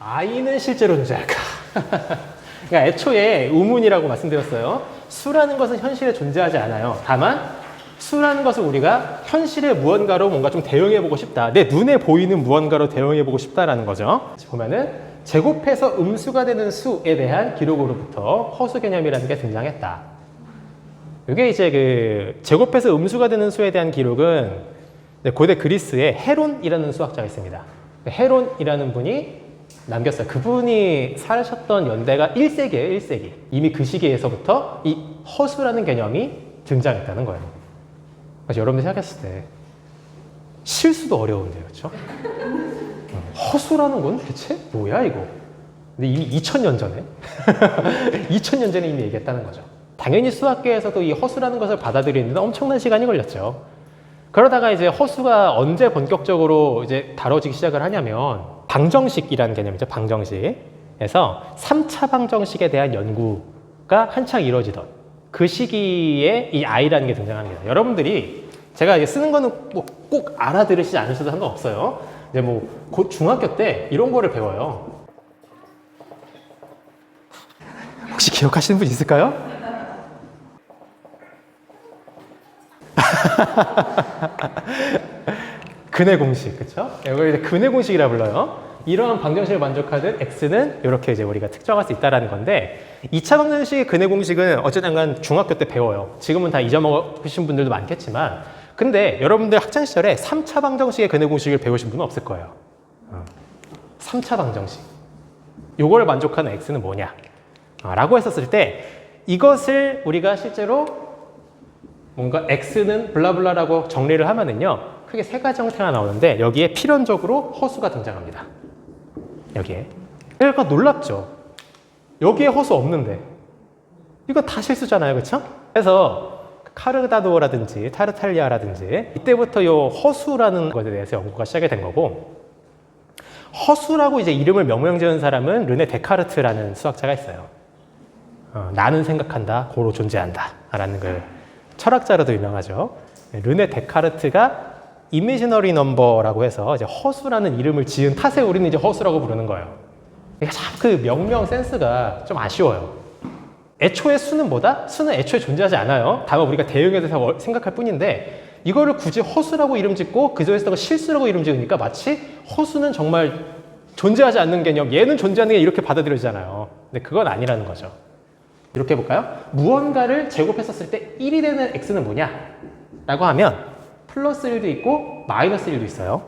I는 실제로 존재할까? 그러니까 애초에 의문이라고 말씀드렸어요. 수라는 것은 현실에 존재하지 않아요. 다만 수라는 것을 우리가 현실의 무언가로 뭔가 좀 대응해보고 싶다. 내 눈에 보이는 무언가로 대응해보고 싶다라는 거죠. 보면은 제곱해서 음수가 되는 수에 대한 기록으로부터 허수 개념이라는 게 등장했다. 이게 이제 그 제곱해서 음수가 되는 수에 대한 기록은 고대 그리스에 헤론이라는 수학자가 있습니다. 헤론이라는 분이 남겼어요. 그분이 사셨던 연대가 1세기예요, 1세기. 이미 그 시기에서부터 이 허수라는 개념이 등장했다는 거예요. 그래서 여러분들 생각했을 때 실수도 어려운데요, 그렇죠? 허수라는 건 대체 뭐야 이거? 근데 이미 2000년 전에 2000년 전에 이미 얘기했다는 거죠. 당연히 수학계에서도 이 허수라는 것을 받아들이는데 엄청난 시간이 걸렸죠. 그러다가 이제 허수가 언제 본격적으로 이제 다뤄지기 시작을 하냐면 방정식이라는 개념이죠. 방정식에서 3차 방정식에 대한 연구가 한창 이루어지던 그 시기에 이 I라는 게 등장합니다. 여러분들이 제가 이제 쓰는 거는 뭐 꼭 알아들으시지 않으셔도 상관없어요. 이제 뭐 곧 중학교 때 이런 거를 배워요. 혹시 기억하시는 분 있을까요? 근해 공식, 그렇죠? 이걸 이제 근해 공식이라 불러요. 이러한 방정식을 만족하는 x는 이렇게 이제 우리가 특정할 수 있다라는 건데 2차 방정식의 근해 공식은 어쨌든 간 중학교 때 배워요. 지금은 다 잊어먹으신 분들도 많겠지만 근데 여러분들 학창 시절에 3차 방정식의 근해 공식을 배우신 분은 없을 거예요. 3차 방정식. 요걸 만족하는 x는 뭐냐? 라고 했었을 때 이것을 우리가 실제로 뭔가 x는 블라블라라고 정리를 하면은요. 크게 세 가지 형태가 나오는데 여기에 필연적으로 허수가 등장합니다. 여기에. 그러니까 놀랍죠. 여기에 허수 없는데. 이거 다 실수잖아요. 그렇죠? 그래서 카르다도라든지 타르탈리아라든지 이때부터 요 허수라는 것에 대해서 연구가 시작이 된 거고 허수라고 이제 이름을 명명 지은 사람은 르네 데카르트라는 수학자가 있어요. 나는 생각한다, 고로 존재한다 라는 그 철학자로도 유명하죠. 르네 데카르트가 이미지너리 넘버라고 해서 이제 허수라는 이름을 지은 탓에 우리는 이제 허수라고 부르는 거예요. 그러니까 참 그 명명 센스가 좀 아쉬워요. 애초에 수는 뭐다? 수는 애초에 존재하지 않아요. 다만 우리가 대응에 대해서 생각할 뿐인데 이거를 굳이 허수라고 이름 짓고 그 중에서 실수라고 이름 지으니까 마치 허수는 정말 존재하지 않는 개념, 얘는 존재하는 게 이렇게 받아들여지잖아요. 근데 그건 아니라는 거죠. 이렇게 해볼까요? 무언가를 제곱했었을 때 1이 되는 x는 뭐냐? 라고 하면 플러스 1도 있고 마이너스 1도 있어요.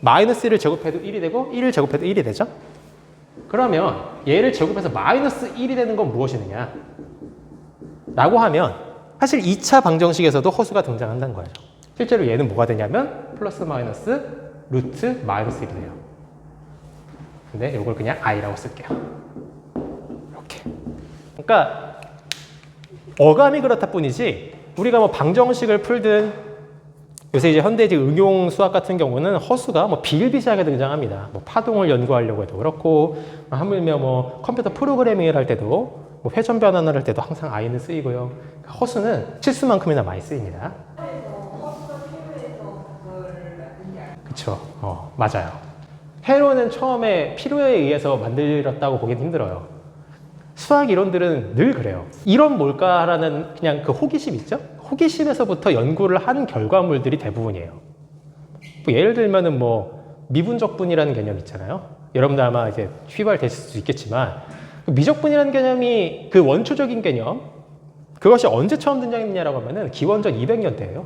마이너스 1을 제곱해도 1이 되고 1을 제곱해도 1이 되죠? 그러면 얘를 제곱해서 마이너스 1이 되는 건 무엇이느냐? 라고 하면 사실 2차 방정식에서도 허수가 등장한다는 거죠. 실제로 얘는 뭐가 되냐면 플러스 마이너스 루트 마이너스 1이 돼요. 근데 이걸 그냥 i라고 쓸게요. 이렇게. 그러니까 어감이 그렇다 뿐이지 우리가 뭐 방정식을 풀든 요새 이제 현대적 응용 수학 같은 경우는 허수가 뭐 비일비재하게 등장합니다. 뭐 파동을 연구하려고 해도 그렇고, 하물며 뭐 컴퓨터 프로그래밍을 할 때도, 뭐 회전 변환을 할 때도 항상 i는 쓰이고요. 허수는 실수만큼이나 많이 쓰입니다. 그쵸. 맞아요. 회로는 처음에 필요에 의해서 만들었다고 보기는 힘들어요. 수학 이론들은 늘 그래요. 이론 뭘까라는 그냥 그 호기심 있죠? 호기심에서부터 연구를 한 결과물들이 대부분이에요. 뭐 예를 들면은 뭐 미분적분이라는 개념 있잖아요. 여러분들 아마 이제 휘발되실 수 있겠지만 미적분이라는 개념이 그 원초적인 개념 그것이 언제 처음 등장했냐라고 하면은 기원전 200년대예요.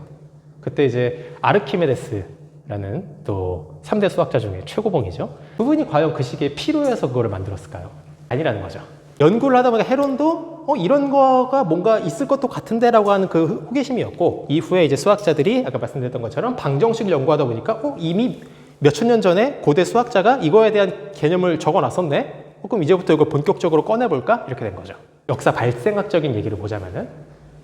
그때 이제 아르키메데스라는 또 3대 수학자 중에 최고봉이죠. 그분이 과연 그 시기에 필요해서 그거를 만들었을까요? 아니라는 거죠. 연구를 하다 보니까 헤론도 이런 거가 뭔가 있을 것도 같은데 라고 하는 그 호기심이었고 이후에 이제 수학자들이 아까 말씀드렸던 것처럼 방정식을 연구하다 보니까 이미 몇천 년 전에 고대 수학자가 이거에 대한 개념을 적어놨었네? 그럼 이제부터 이걸 본격적으로 꺼내볼까? 이렇게 된 거죠. 역사 발생학적인 얘기를 보자면은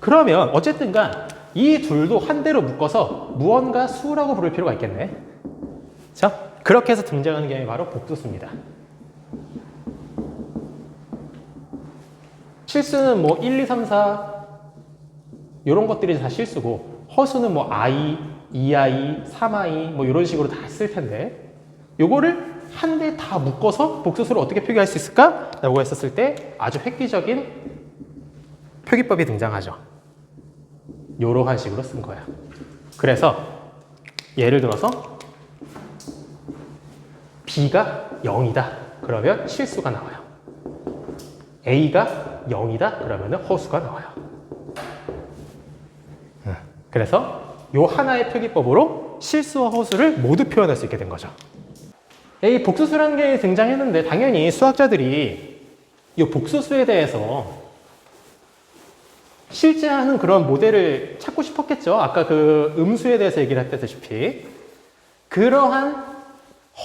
그러면 어쨌든 간 이 둘도 한 대로 묶어서 무언가 수라고 부를 필요가 있겠네. 자, 그렇게 해서 등장하는 개념이 바로 복수수입니다. 실수는 뭐 1, 2, 3, 4 이런 것들이 다 실수고 허수는 뭐 i, 2i, 3i 뭐 이런 식으로 다 쓸 텐데 요거를 한 대 다 묶어서 복소수를 어떻게 표기할 수 있을까? 라고 했었을 때 아주 획기적인 표기법이 등장하죠. 이러한 식으로 쓴 거예요. 그래서 예를 들어서 B가 0이다. 그러면 실수가 나와요. A가 0이다. 그러면 허수가 나와요. 그래서 이 하나의 표기법으로 실수와 허수를 모두 표현할 수 있게 된 거죠. 이 복소수라는 게 등장했는데 당연히 수학자들이 이 복소수에 대해서 실제하는 그런 모델을 찾고 싶었겠죠. 아까 그 음수에 대해서 얘기를 했다시피 그러한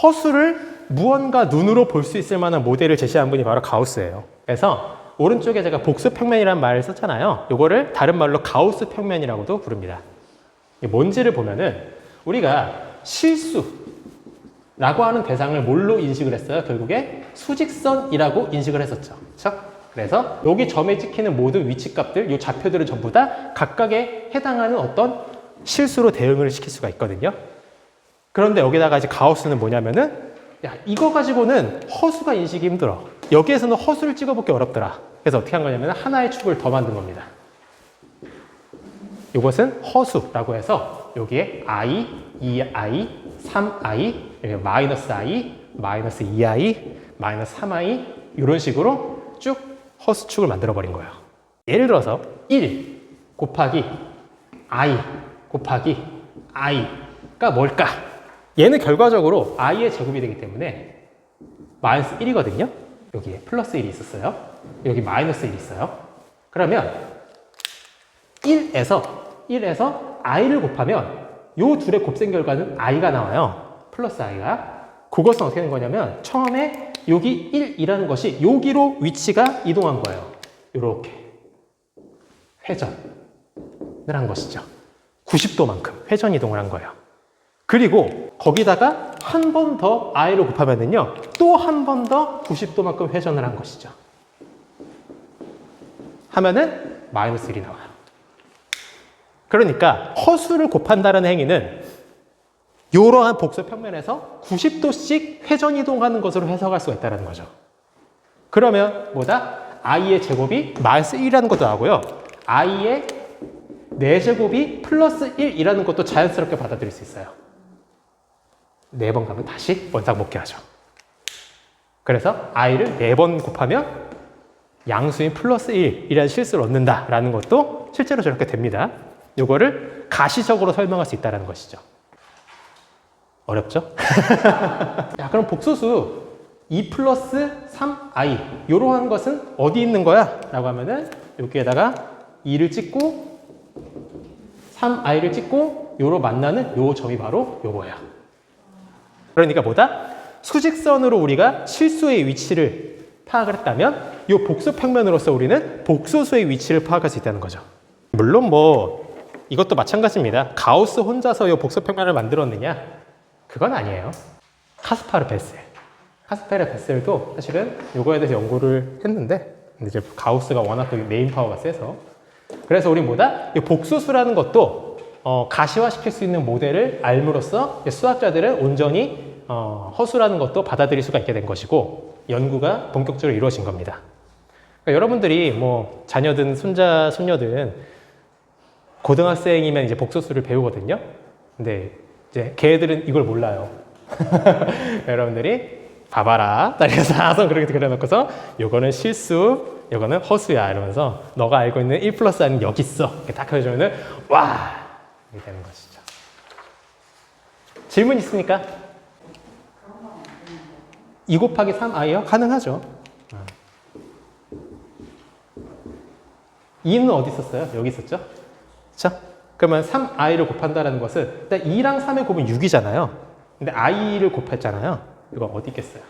허수를 무언가 눈으로 볼 수 있을 만한 모델을 제시한 분이 바로 가우스예요. 그래서 오른쪽에 제가 복수평면이라는 말을 썼잖아요. 이거를 다른 말로 가우스 평면이라고도 부릅니다. 이게 뭔지를 보면은 우리가 실수라고 하는 대상을 뭘로 인식을 했어요? 결국에 수직선이라고 인식을 했었죠. 그렇죠? 그래서 여기 점에 찍히는 모든 위치값들, 이 좌표들은 전부 다 각각에 해당하는 어떤 실수로 대응을 시킬 수가 있거든요. 그런데 여기다가 이제 가우스는 뭐냐면은 야, 이거 가지고는 허수가 인식이 힘들어. 여기에서는 허수를 찍어보기 어렵더라. 그래서 어떻게 한 거냐면 하나의 축을 더 만든 겁니다. 이것은 허수라고 해서 여기에 i, 2i, 3i, 여기 마이너스 i, 마이너스 2i, 마이너스 3i 이런 식으로 쭉 허수축을 만들어 버린 거예요. 예를 들어서 1 곱하기 i 곱하기 i가 뭘까? 얘는 결과적으로 i의 제곱이 되기 때문에 마이너스 1이거든요. 여기에 플러스 1이 있었어요. 여기 마이너스 1이 있어요. 그러면 1에서 i를 곱하면 요 둘의 곱셈 결과는 i가 나와요. 플러스 i가. 그것은 어떻게 된 거냐면 처음에 여기 1이라는 것이 여기로 위치가 이동한 거예요. 이렇게 회전을 한 것이죠. 90도만큼 회전 이동을 한 거예요. 그리고 거기다가 한 번 더 i를 곱하면은요, 또 한 번 더 90도만큼 회전을 한 것이죠. 하면은 마이너스 1이 나와요. 그러니까 허수를 곱한다는 행위는 이러한 복수 평면에서 90도씩 회전 이동하는 것으로 해석할 수가 있다는 거죠. 그러면 뭐다? i의 제곱이 마이너스 1이라는 것도 나오고요. i의 4제곱이 플러스 1이라는 것도 자연스럽게 받아들일 수 있어요. 4번 가면 다시 원상 복귀하죠. 그래서 i를 4번 곱하면 양수인 플러스 1이라는 실수를 얻는다라는 것도 실제로 저렇게 됩니다. 이거를 가시적으로 설명할 수 있다는 것이죠. 어렵죠? 야, 그럼 복소수 2 플러스 3i 이러한 것은 어디 있는 거야? 라고 하면은 여기에다가 2를 찍고 3i를 찍고 요로 만나는 요 점이 바로 요거예요. 그러니까 뭐다? 수직선으로 우리가 실수의 위치를 파악을 했다면 요 복수 평면으로서 우리는 복소수의 위치를 파악할 수 있다는 거죠. 물론 뭐 이것도 마찬가지입니다. 가우스 혼자서 요 복수 평면을 만들었느냐? 그건 아니에요. 카스파르 베셀. 카스파르 베셀도 사실은 요거에 대해서 연구를 했는데 근데 이제 가우스가 워낙 그 메인 파워가 세서 그래서 우리 뭐다? 이 복소수라는 것도 가시화시킬 수 있는 모델을 알므로써 수학자들은 온전히 허수라는 것도 받아들일 수가 있게 된 것이고 연구가 본격적으로 이루어진 겁니다. 그러니까 여러분들이 뭐 자녀든 손자, 손녀든 고등학생이면 이제 복소수를 배우거든요. 근데 이제 걔들은 이걸 몰라요. 여러분들이 봐봐라. 그래서 나서 그렇게 그려놓고서 요거는 실수, 요거는 허수야 이러면서 너가 알고 있는 1 플러스 i는 여기 있어. 이렇게 딱 해주면은 와! 이렇게 되는 것이죠. 질문 있습니까? 2 곱하기 3i요? 가능하죠. 2는 어디 있었어요? 여기 있었죠? 그렇죠? 그러면 3i를 곱한다는 것은 일단 2랑 3의 곱은 6이잖아요. 근데 i를 곱했잖아요. 이거 어디 있겠어요?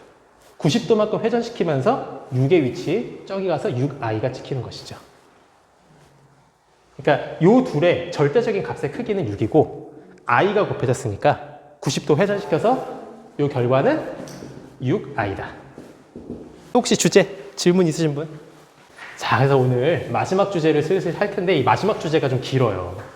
90도만큼 회전시키면서 6의 위치 저기 가서 6i가 찍히는 것이죠. 그러니까 이 둘의 절대적인 값의 크기는 6이고 i가 곱해졌으니까 90도 회전시켜서 이 결과는 6i다. 혹시 주제, 질문 있으신 분? 자, 그래서 오늘 마지막 주제를 슬슬 할 텐데 이 마지막 주제가 좀 길어요.